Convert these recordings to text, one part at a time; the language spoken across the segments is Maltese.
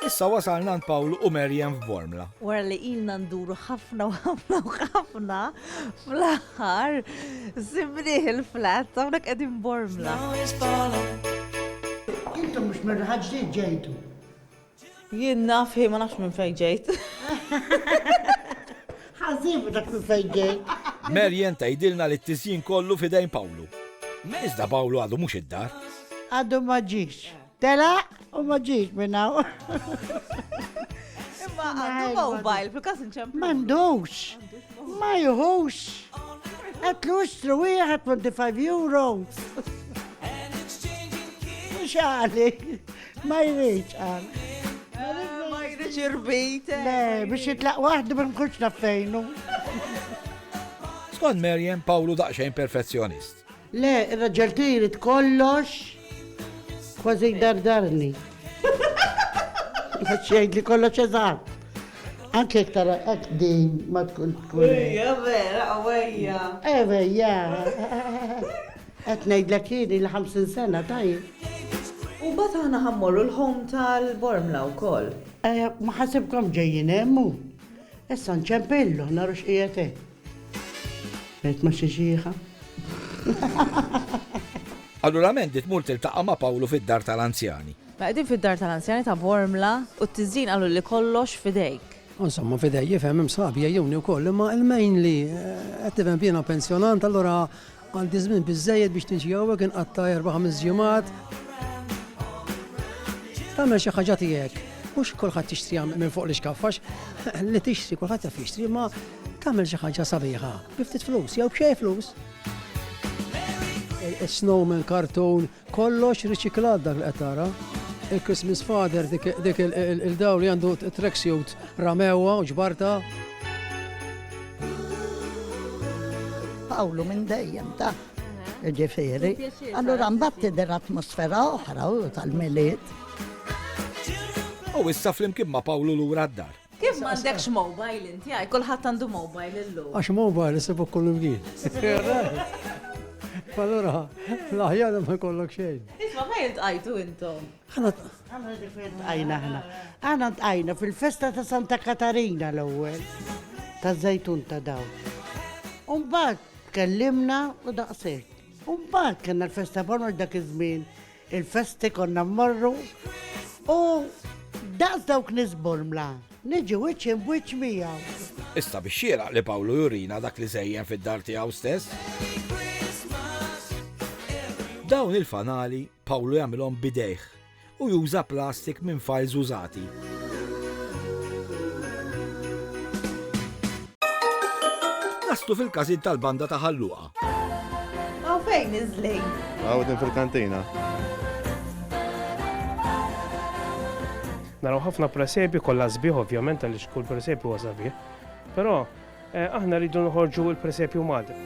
Issa wasalna għand Pawlu u Marjan f'Bormla. Wara li ilna nduru ħafna u ħafna u ħafna fl-aħħar simriħ il-flat hawnhekk qegħdin Bormla. Intom mhux minn ħaġġi ġejtu. Jien naf ma nafx minn fejn ġejt. Ħażib dak minn fejn ġejt. Marjan tgħidilna li t-tisjin kollu f'idejn Pawlu. Iżda Pawlu għadu mhux id-dar. Għadu ma ġiex. Telaq u ma ġiex minn hawn. Imma għandu mobile fil-każ inċemplu. M'għandux. Ma jħux. Għatlu xtru wieħed 25 euro. Mhux għali. Ma jridx għal. Ma jridx irbit. Le, biex jitlaq waħdu ma nkunx naf fejnu. Skont Marjan, Pawlu daqsxejn perfezzjonist. Le, ir-raġel trid kollox kważi jdardarni. Xejn li kollox eżatt. Anke iktar hekk din ma tkun tkun. Ejja vera, għawejja. Ewejja. Qed ngħidlek jien il 50 sena tajjeb. U bat aħna ħammorru l-home tal-Bormla wkoll. Ma ħasibkom ġejjin hemmu. Issa nċempillu naru x'qiegħed hekk. Qed ma xi xieħa. Allura Mendi tmur tiltaqa' ma' Pawlu fid-dar tal-anzjani. Qegħdin fid-dar tal-anzjani ta' Bormla u t-tiżin qalu li kollox fidejk. Insomma, fidej jifhem imsabi jewni wkoll, imma il-mejn li qed tifhem jiena pensjonant, allura għandi żmien biżżejjed biex tinġi hawnhekk inqatta' 4-5 ġimgħat. Tagħmel xi ħaġa tiegħek. Mhux kulħadd tixtri minn fuq l-iskaffax, li tixtri kulħadd jaf jixtri, ma tagħmel xi ħaġa sabiħa, biftit flus, jew b'xejn flus. Snowman, kartun, kollox riċiklat dak li qed tara. Il-Christmas Father dik il-daw li għandu tracksuit ramewa u ġbarta. Pawlu minn dejjem ta' ġifieri. Allura mbagħad tidher atmosfera oħra u tal-miliet. U issa flimkien ma' Pawlu lura d-dar. Kif m'għandekx mobile inti għaj, kulħadd għandu mobile illum. Għax mobile isibu kollu mgħin. Allura, l-aħjar ma jkollok xejn. Isma' ma jiltqajtu intom. Għana tqajna fil-festa ta' Santa Katarina l-ewwel ta' Zejtun ta' daw. Umbagħad tkellimna u daqshekk. Umbagħad kellna l-festa Bormla dak iż-żmien. Il-festi konna mmorru u daqs dawk nies Bormla. Niġi wiċċ imwiċċ miegħu. Issa biex xieraq li Pawlu jurina dak li sejjen fid-dar tiegħu stess. Dawn il-fanali Pawlu jagħmilhom bidejh u juża plastik minn files użati. Naslu fil-każin tal-banda ta' Ħalluqa. Għaw fejn iżlej? Għawdin fil-kantina. Naraw ħafna presepi kollha sbieħ ovvjament għaliex kull presepi huwa sabiħ. Però aħna rridu noħorġu l-presepju madri.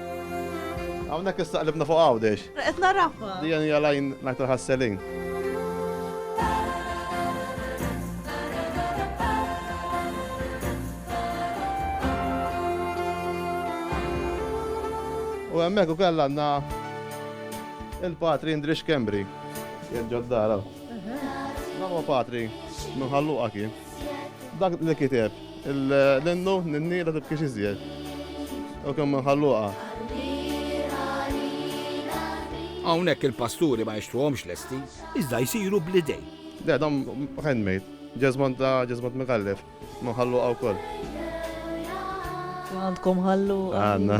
Hawnhekk istaqlibna fuq għawdex. Qed narafha. Dijan hija lajn aktar ħasselin. U hemmhekk ukoll għandna il-patri Indrix Kembri. Il-ġoddara. Dan huwa patri minn Ħalluqa kien. Dak li kiteb l-innu n-nira tibkiex iżjed. U kemm minn Ħalluqa. Hawnhekk il-pasturi ma jixtruhomx lesti, iżda jsiru bl-idej. Le, dam handmade. Ġezmont Mikallef. Ma Ħalluqa wkoll. Għandkom ħallu. Għandna.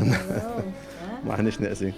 Ma ħniex neqsi.